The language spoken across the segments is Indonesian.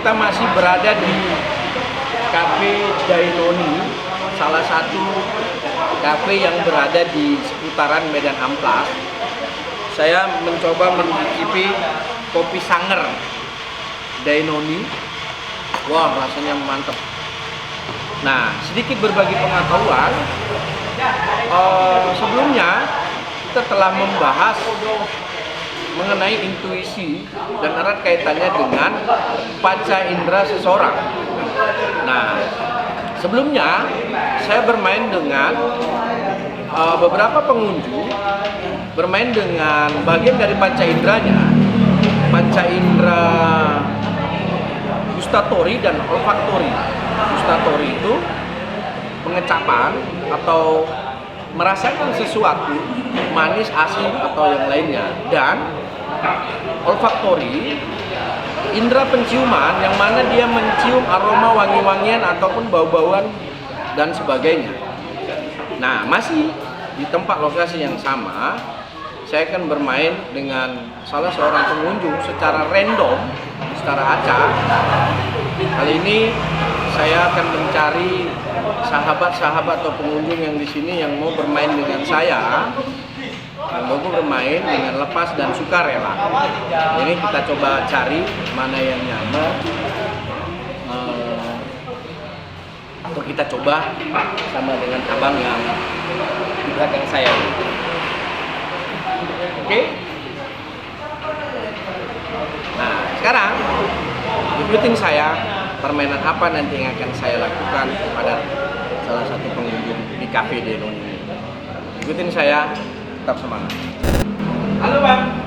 kita masih berada di Cafe Dainoni, salah satu kafe yang berada di seputaran Medan Amplas. Saya mencoba mencicipi kopi Sanger Dainoni. Wah, rasanya mantap. Nah, sedikit berbagi pengetahuan. Sebelumnya kita telah membahas mengenai intuisi dan erat kaitannya dengan panca indera seseorang. Nah, sebelumnya saya bermain dengan beberapa pengunjung, bermain dengan bagian dari panca inderanya, panca indera gustatori dan olfaktori. Gustatori itu pengecapan atau merasakan sesuatu manis, asin atau yang lainnya, dan olfaktori indera penciuman yang mana dia mencium aroma wangi-wangian ataupun bau-bauan dan sebagainya. Nah, masih di tempat lokasi yang sama, saya akan bermain dengan salah seorang pengunjung secara random, secara acak. Kali ini saya akan mencari sahabat-sahabat atau pengunjung yang di sini yang mau bermain dengan saya, yang mau bermain dengan lepas dan sukarela. Ini kita coba cari mana yang nyaman, atau kita coba sama dengan abang yang di belakang saya. Oke? Nah, sekarang ikutin saya. Permainan apa nanti yang akan saya lakukan pada salah satu pengunjung di Cafe Dainoni ini. Ikutin saya, tetap semangat. Halo Bang,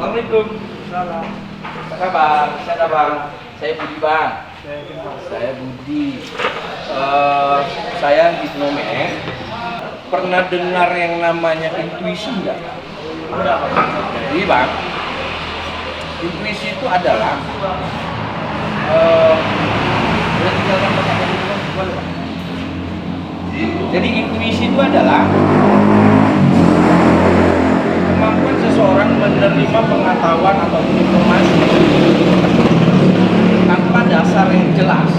Assalamualaikum. Salam. Apa kabar? Saya Bang, saya Budi Bang. Saya Budi. Saya hipnomen. Pernah dengar yang namanya intuisi nggak? Jadi Bang, intuisi itu adalah jadi intuisi itu adalah kemampuan seseorang menerima pengetahuan atau informasi tanpa dasar yang jelas.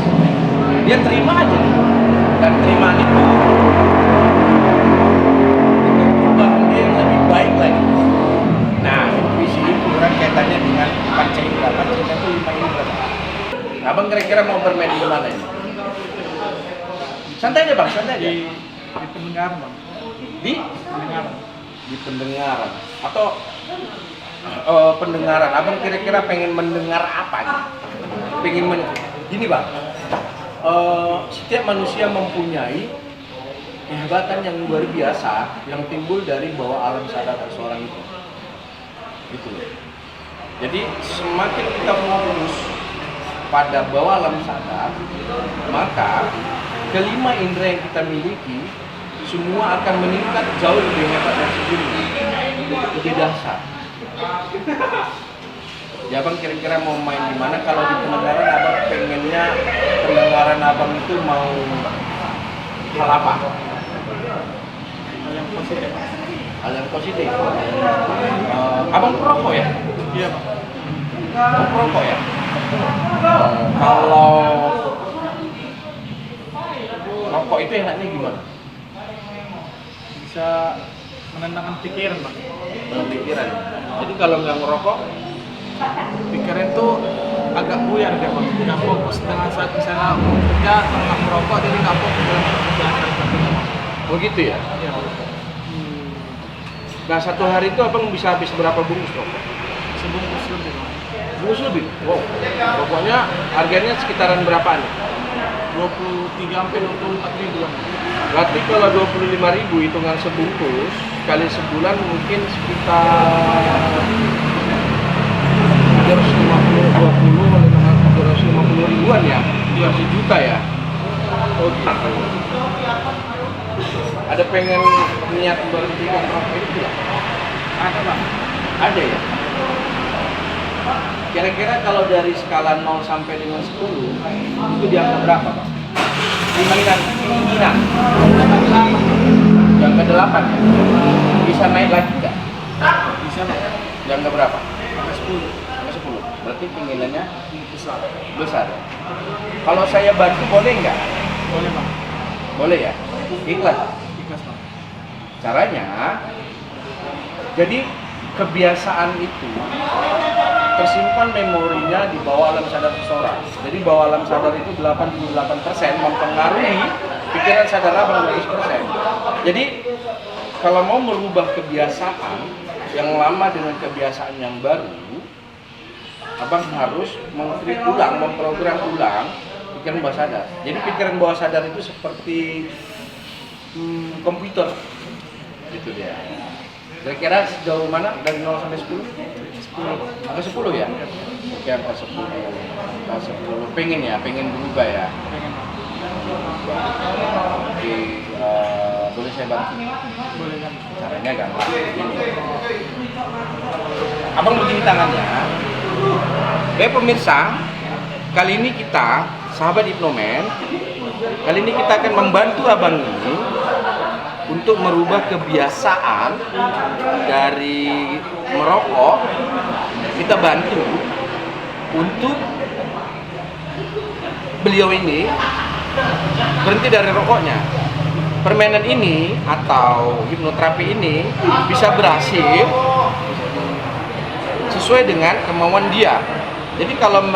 Dia terima aja nih, dan terima itu berubah dia yang lebih baik lagi. Nah, intuisi itu kaitannya dengan panca indera. Panca indera itu 5 indera. Abang kira-kira mau bermain di mana ini? Santai aja Bang, santai aja. Di pendengaran, Bang. Di? Pendengaran. Di pendengaran. Atau pendengaran. Abang kira-kira pengen mendengar apa nih? Gini Bang, setiap manusia mempunyai kehebatan yang luar biasa yang timbul dari bawah alam sadar seseorang itu. Gitu loh. Jadi semakin kita fokus pada bawah alam sadar, maka kelima indera yang kita miliki semua akan meningkat jauh lebih hebat dari sebelumnya, lebih dahsyat. Ya Abang kira-kira mau main di mana? Kalau di pendengaran Abang pengennya pendengaran Abang itu mau hal apa? Hal yang positif. Hal yang positif. Abang perokok ya? Iya, Bang. Abang perokok ya? Kalau rokok itu enaknya gimana? Bisa menenangkan pikiran, Bang. Pikiran. Jadi kalau nggak ngerokok, Pikiran tuh agak buyar dia, Bang. Nggak fokus dengan saat misalnya mau kerja, kalau nggak merokok, jadi nggak fokus dalam pekerjaan. begitu ya? Iya, Bang. Nah, satu hari itu Abang bisa habis berapa bungkus rokok? Sebungkus lebih, Bang. Bungkus lebih? Wow. Pokoknya harganya sekitaran berapaan? 23-24 ribu, Bang. Berarti kalau 25.000 hitungan sebungkus kali sebulan mungkin sekitar 350 ribuan ya? Iya, sejuta ya? Oh gitu. Ada pengen niat berhenti merokok itu nggak? Ada, Bang. Ada ya? Kira-kira kalau dari skala 0 sampai dengan 10 itu di angka berapa Pak? Keinginan yang ke-8 ya? Bisa naik lagi nggak? Bisa, Bang. Yang ke berapa? Sampai 10. Yang ke 10. Berarti berarti keinginannya besar. besar. Kalau saya bantu boleh nggak? Boleh bang. Boleh ya? Ikhlas. Ikhlas bang. Caranya, jadi kebiasaan itu tersimpan memorinya di bawah alam sadar seseorang. Jadi bawah alam sadar itu 88% mempengaruhi pikiran sadar abang 100%. Jadi kalau mau merubah kebiasaan yang lama dengan kebiasaan yang baru, abang harus meng-create ulang, memprogram ulang pikiran bawah sadar. Jadi pikiran bawah sadar itu seperti komputer, gitu dia. Kira-kira sejauh mana dari 0 sampai 10? 10. Angka 10 ya? Oke, angka 10. Angka 10. Pengen berubah ya? Pengen bang. Oke, boleh saya bantu? Boleh kan? Caranya gampang. Ini. Abang begini tangannya. Pemirsa, kali ini kita, sahabat Hipnoman, kali ini kita akan membantu abang ini untuk merubah kebiasaan dari merokok. Kita bantu untuk beliau ini berhenti dari rokoknya. Permainan ini atau hipnoterapi ini bisa berhasil sesuai dengan kemauan dia. Jadi kalau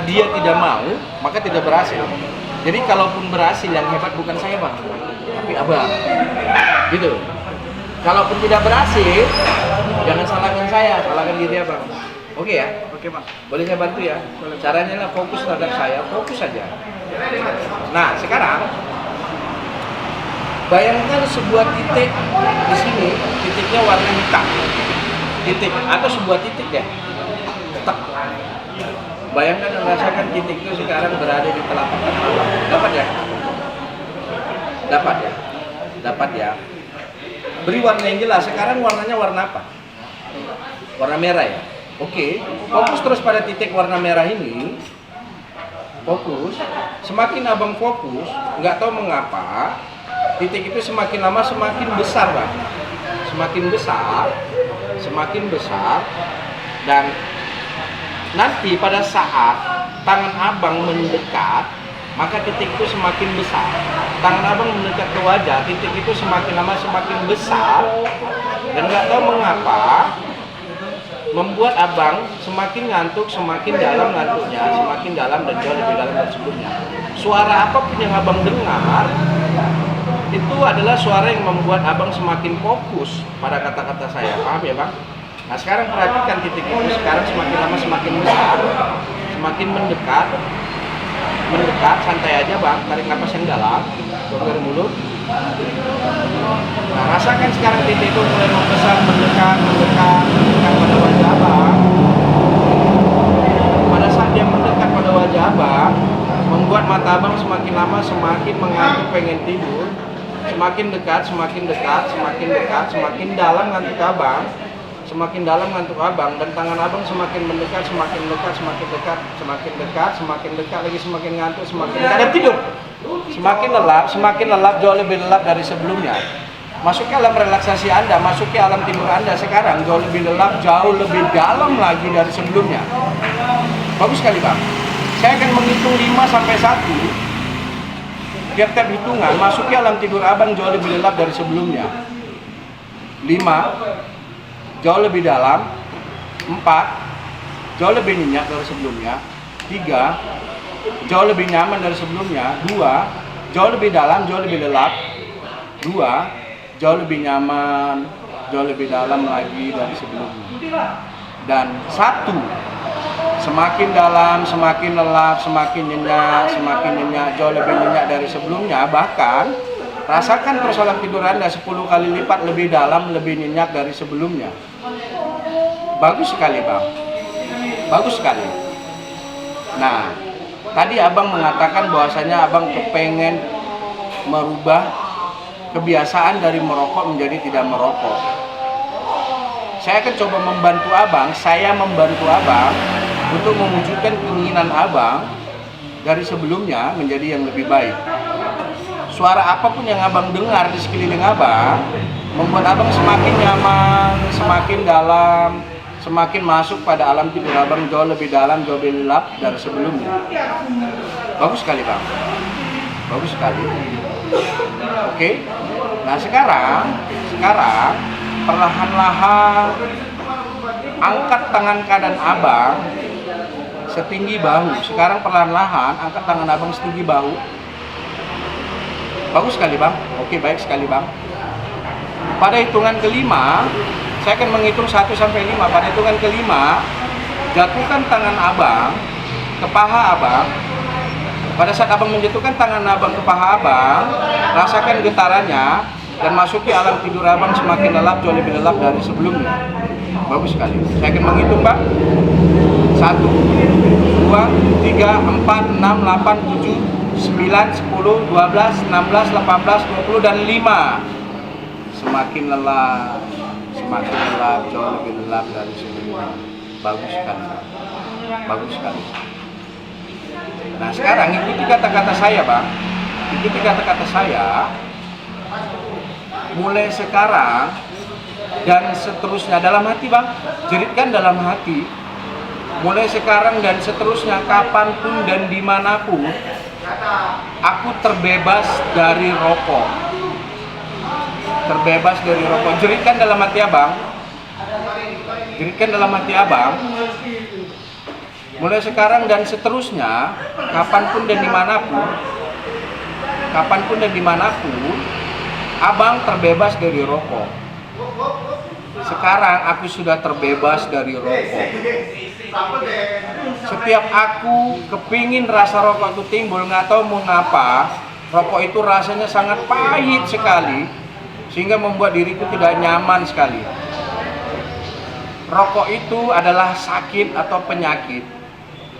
dia tidak mau, maka tidak berhasil. Jadi kalaupun berhasil, yang hebat bukan saya bang, tapi abang. Gitu. Kalaupun tidak berhasil, jangan salahkan saya, salahkan diri abang. Oke ya? Oke bang. Boleh saya bantu ya? Boleh. Caranya lah fokus terhadap saya, fokus saja. Nah, sekarang bayangkan sebuah titik di sini, titiknya warna hitam. Titik atau sebuah titik ya. Tek. Bayangkan dan rasakan titik itu sekarang berada di telapak tangan abang. Dapat ya? Dapat ya? Dapat ya? Beri warna yang jelas. Sekarang warnanya warna apa? Warna merah ya? Oke, fokus terus pada titik warna merah ini. Fokus. Semakin abang fokus, nggak tahu mengapa, titik itu semakin lama semakin besar bang. Semakin besar, semakin besar. Dan nanti pada saat tangan abang mendekat, maka titik itu semakin besar. Tangan abang mendekat ke wajah, titik itu semakin lama semakin besar. Dan nggak tahu mengapa, membuat abang semakin ngantuk, semakin dalam ngantuknya, semakin dalam dan jauh lebih dalam dari sebelumnya. Suara apapun yang abang dengar, itu adalah suara yang membuat abang semakin fokus pada kata-kata saya. Paham ya bang? Nah sekarang perhatikan titik itu sekarang semakin lama semakin besar, semakin mendekat, santai aja bang, tarik nafas yang dalam, buang dari mulut. Nah rasakan sekarang titik itu mulai membesar, mendekat pada wajah abang. Pada saat dia mendekat pada wajah abang, membuat mata abang semakin lama semakin mengantuk pengen tidur, semakin dekat, semakin dalam ngantuk abang. Semakin dalam ngantuk abang dan tangan abang semakin mendekat, semakin dekat, semakin dekat, lagi semakin ngantuk, semakin dekat dan tidur. Semakin lelap, jauh lebih lelap dari sebelumnya. Masuk ke alam relaksasi Anda, masuk ke alam tidur Anda sekarang jauh lebih lelap, jauh lebih dalam lagi dari sebelumnya. Bagus sekali bang. Saya akan menghitung 5 sampai 1. Tiap-tiap hitungan masuk ke alam tidur abang jauh lebih lelap dari sebelumnya. 5. Jauh lebih dalam. 4. Jauh lebih nyenyak dari sebelumnya. 3. Jauh lebih nyaman dari sebelumnya. 2. Jauh lebih dalam, jauh lebih lelap. 2. Jauh lebih nyaman, jauh lebih dalam lagi dari sebelumnya. Dan 1. Semakin dalam, semakin lelap, semakin nyenyak, jauh lebih nyenyak dari sebelumnya. Bahkan rasakan terus alam tidur Anda 10 kali lipat lebih dalam, lebih nyenyak dari sebelumnya. Bagus sekali bang, bagus sekali. Nah, tadi abang mengatakan bahwasanya abang kepengen merubah kebiasaan dari merokok menjadi tidak merokok. Saya akan coba membantu abang, untuk mewujudkan keinginan abang dari sebelumnya menjadi yang lebih baik. Suara apapun yang abang dengar di sekeliling abang membuat abang semakin nyaman, semakin dalam, semakin masuk pada alam tidur abang jauh lebih dalam, jauh lebih gelap dari sebelumnya. Bagus sekali bang, bagus sekali. Oke, nah sekarang perlahan-lahan angkat tangan kanan abang setinggi bahu. Sekarang perlahan-lahan angkat tangan abang setinggi bahu. Bagus sekali bang. Oke, baik sekali bang. Pada hitungan kelima, saya akan menghitung 1 sampai 5. Pada hitungan kelima, jatuhkan tangan abang ke paha abang. Pada saat abang menjatuhkan tangan abang ke paha abang, rasakan getarannya dan masuki alam tidur abang semakin lelap, jauh lebih lelap dari sebelumnya. Bagus sekali. Saya akan menghitung pak. 1, 2, 3, 4, 6, 8, 7, 9, 10, 12, 16, 18, 20, dan 5. Semakin lelap, jauh lebih lelap dari sebelumnya. Bagus sekali. Bagus sekali. Nah sekarang ikuti kata-kata saya bang. Ikuti kata-kata saya. Mulai sekarang dan seterusnya dalam hati bang. Jeritkan dalam hati. Mulai sekarang dan seterusnya, kapanpun dan dimanapun, aku terbebas dari rokok. Terbebas dari rokok. Jeritkan dalam hati abang. Jeritkan dalam hati abang. Mulai sekarang dan seterusnya, kapanpun dan dimanapun, abang terbebas dari rokok. Sekarang aku sudah terbebas dari rokok. Setiap aku kepingin rasa rokok itu timbul, nggak tahu mengapa, rokok itu rasanya sangat pahit sekali, sehingga membuat diriku tidak nyaman sekali. Rokok itu adalah sakit atau penyakit.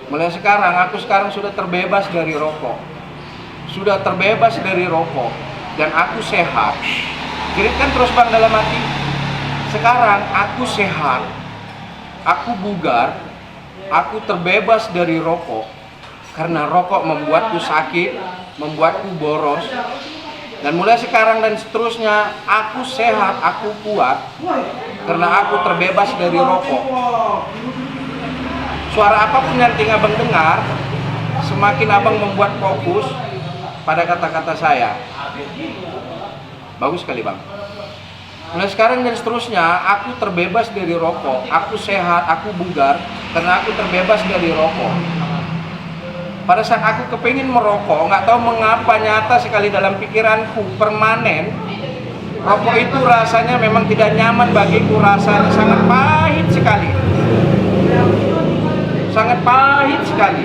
Mulai sekarang, aku sudah terbebas dari rokok. Sudah terbebas dari rokok. Dan aku sehat. Jeritkan terus bang dalam hati. Sekarang aku sehat. Aku bugar. Aku terbebas dari rokok. Karena rokok membuatku sakit, membuatku boros. Dan mulai sekarang dan seterusnya, aku sehat, aku kuat. Karena aku terbebas dari rokok. Suara apapun yang abang dengar, semakin abang membuat fokus pada kata-kata saya. Bagus sekali bang. Mulai sekarang dan seterusnya, aku terbebas dari rokok. Aku sehat, aku bugar, karena aku terbebas dari rokok. Pada saat aku kepingin merokok, nggak tahu mengapa nyata sekali dalam pikiranku, permanen. Rokok itu rasanya memang tidak nyaman bagiku, rasanya sangat pahit sekali. Sangat pahit sekali.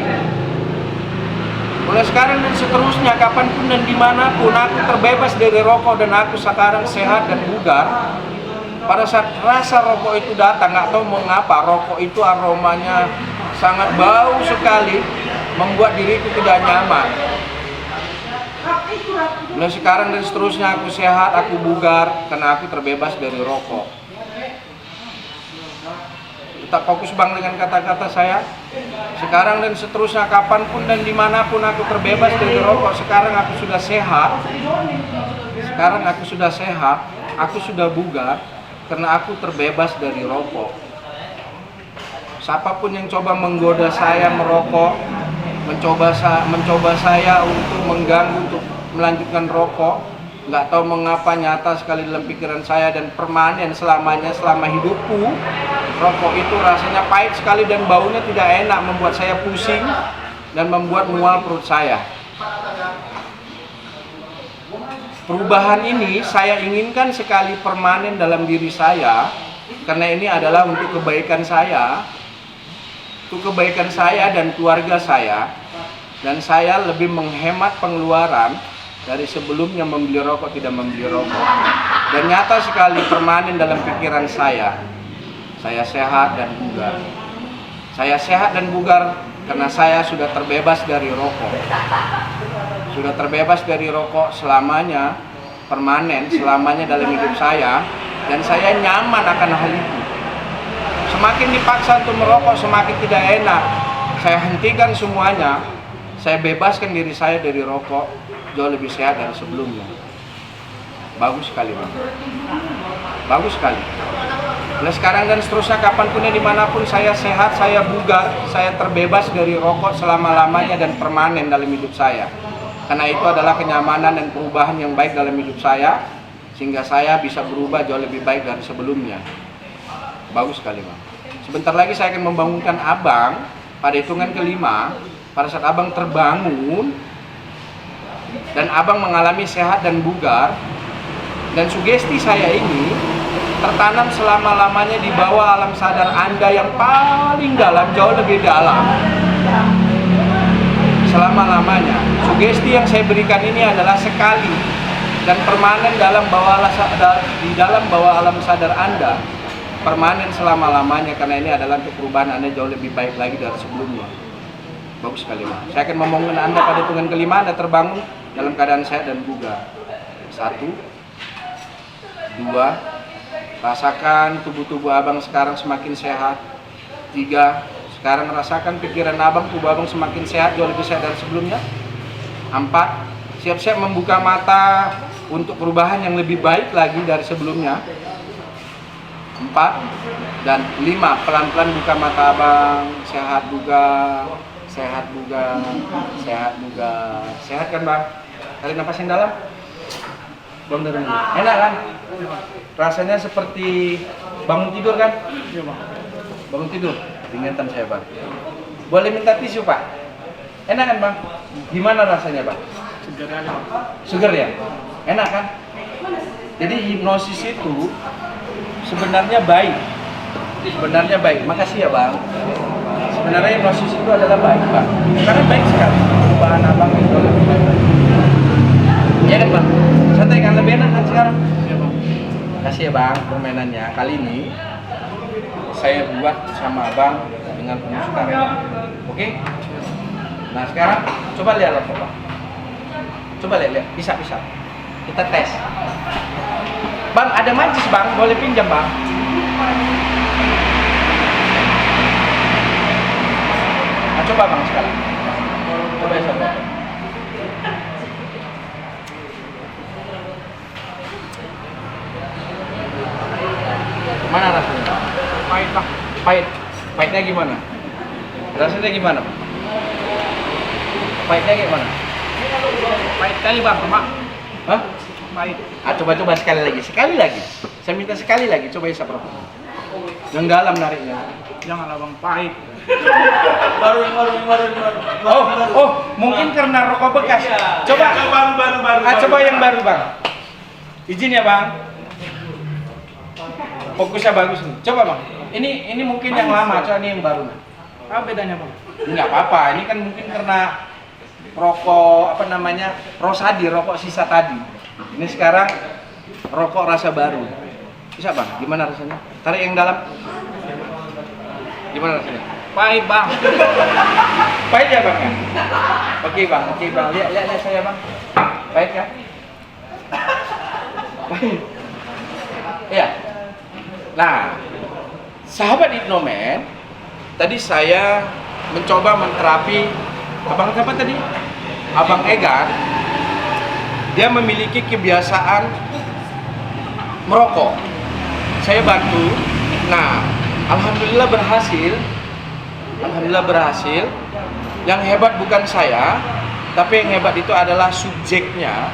Mulai sekarang dan seterusnya, kapanpun dan dimanapun, aku terbebas dari rokok dan aku sekarang sehat dan bugar. Pada saat rasa rokok itu datang, nggak tahu mengapa, rokok itu aromanya sangat bau sekali, membuat diriku tidak nyaman. Mulai sekarang dan seterusnya, aku sehat, aku bugar, karena aku terbebas dari rokok. Tetap fokus bang dengan kata-kata saya. Sekarang dan seterusnya, kapanpun dan dimanapun, aku terbebas dari rokok. Sekarang aku sudah sehat. Sekarang aku sudah sehat. Aku sudah bugar, karena aku terbebas dari rokok. Siapapun yang coba menggoda saya merokok, mencoba saya untuk mengganggu, untuk melanjutkan rokok, nggak tahu mengapa nyata sekali dalam pikiran saya dan permanen selamanya, selama hidupku. Rokok itu rasanya pahit sekali dan baunya tidak enak, membuat saya pusing dan membuat mual perut saya. Perubahan ini saya inginkan sekali permanen dalam diri saya, karena ini adalah untuk kebaikan saya, dan keluarga saya, dan saya lebih menghemat pengeluaran dari sebelumnya membeli rokok, tidak membeli rokok. Dan nyata sekali permanen dalam pikiran saya sehat dan bugar. Saya sehat dan bugar karena saya sudah terbebas dari rokok. Sudah terbebas dari rokok selamanya, permanen, selamanya dalam hidup saya. Dan saya nyaman akan hal itu. Semakin dipaksa untuk merokok, semakin tidak enak. Saya hentikan semuanya. Saya bebaskan diri saya dari rokok, jauh lebih sehat dari sebelumnya. Bagus sekali, Bang. Bagus sekali. Nah sekarang dan seterusnya kapanpun dan dimanapun saya sehat, saya bugar, saya terbebas dari rokok selama-lamanya dan permanen dalam hidup saya. Karena itu adalah kenyamanan dan perubahan yang baik dalam hidup saya, sehingga saya bisa berubah jauh lebih baik dari sebelumnya. Bagus sekali Bang. Sebentar lagi saya akan membangunkan Abang pada hitungan kelima. Pada saat Abang terbangun dan Abang mengalami sehat dan bugar, dan sugesti saya ini tertanam selama-lamanya di bawah alam sadar Anda yang paling dalam, jauh lebih dalam. Selama-lamanya. Sugesti yang saya berikan ini adalah sekali dan permanen di dalam bawah alam sadar Anda. Permanen selama-lamanya, karena ini adalah untuk perubahan Anda jauh lebih baik lagi dari sebelumnya. Bagus sekali Pak. Saya akan membangun Anda pada hitungan kelima, Anda terbangun dalam keadaan sehat dan bugar. 1, 2, rasakan tubuh Abang sekarang semakin sehat. 3, sekarang rasakan pikiran Abang, tubuh Abang semakin sehat, jauh lebih sehat dari sebelumnya. 4, siap-siap membuka mata untuk perubahan yang lebih baik lagi dari sebelumnya. 4 dan 5, pelan-pelan buka mata Abang, sehat bugar, sehat bugar, sehat bugar. Sehat kan Bang? Tarik nafas yang dalam. Belum dari dulu. Enak kan? Rasanya seperti bangun tidur kan? Iya Bang. Bangun tidur. Ingatan saya Bang. Boleh minta tisu Pak? Enak kan Bang? Gimana rasanya Bang? Segar kali Bang. Seger ya? Enak kan? Jadi hipnosis itu sebenarnya baik. Sebenarnya baik. Makasih ya Bang. Sebenarnya hipnosis itu adalah baik Bang. Karena baik sekali. Perubahan Abang itu lebih baik. Iya kan Bang? Santai kan, lebih enak kan sekarang? Iya Bang. Kasih ya Bang permainannya. Kali ini saya buat sama Abang dengan penuh sukarela. Oke? Nah sekarang coba lihat Bang. Coba lihat. Bisa. Kita tes. Bang, ada majis Bang, boleh pinjam Bang? Nah, coba Bang sekarang. Coba ya Bang. Mana rasanya? Pahit Bang. Pahitnya gimana? Rasanya gimana? Pahitnya gimana? Pahit kali Bang, Mak. Hah? Pahit. Coba sekali lagi. Saya minta sekali lagi, coba ya Bro. Yang dalam nariknya. Janganlah Bang, pahit. Baru. Oh, mungkin karena rokok bekas. Coba. Baru. Coba yang baru Bang. Izin ya Bang. Fokusnya bagus nih. Coba Bang. Ini mungkin yang lama, coba ini yang baru. Apa bedanya Bang? Enggak apa-apa. Ini kan mungkin karena rokok Rosadi, rokok sisa tadi. Ini sekarang rokok rasa baru. Bisa Bang? Gimana rasanya? Tarik yang dalam. Gimana rasanya? Pahit Bang. Pahit ya Bang ya? Oke Bang. Lihat saya Bang. Pahit ya? Pahit. Iya. Nah, sahabat Hipnomen, tadi saya mencoba menterapi Abang siapa tadi? Abang Egan. Dia memiliki kebiasaan merokok. Saya bantu. Nah, alhamdulillah berhasil. Yang hebat bukan saya, tapi yang hebat itu adalah subjeknya.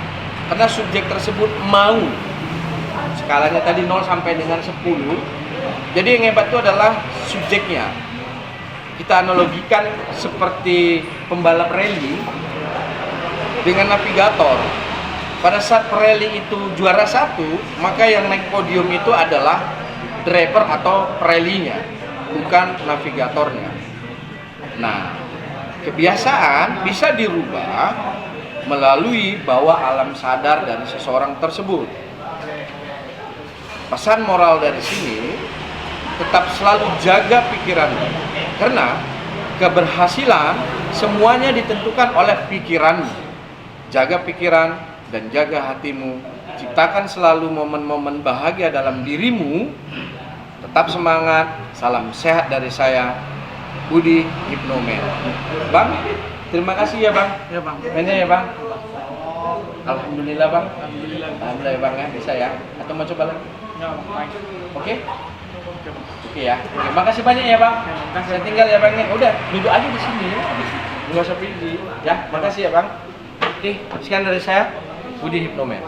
Karena subjek tersebut mau. Skalanya tadi 0 sampai dengan 10. Jadi yang hebat itu adalah subjeknya. Kita analogikan seperti pembalap rally dengan navigator. Pada saat rally itu juara 1, maka yang naik podium itu adalah driver atau rally-nya, bukan navigatornya. Nah, kebiasaan bisa dirubah melalui bawah alam sadar dari seseorang tersebut. Pesan moral dari sini, tetap selalu jaga pikiranmu, karena keberhasilan semuanya ditentukan oleh pikiranmu. Jaga pikiran dan jaga hatimu, ciptakan selalu momen-momen bahagia dalam dirimu. Tetap semangat, salam sehat dari saya, Budi Hipnomen. Bang, terima kasih ya Bang. Ya Bang. Mainnya ya Bang. Alhamdulillah Bang. Alhamdulillah. Alhamdulillah Bang ya, bisa ya. Atau mau coba lagi? Ya Bang, pahit. Oke? Oke, Bang. Oke ya. Oke, makasih banyak ya Bang. Oke, makasih. Saya tinggal ya Bang. Udah, duduk aja di sini. Nggak usah pergi. Ya, makasih ya Bang. Oke, sekian dari saya. Budi Hipnomen.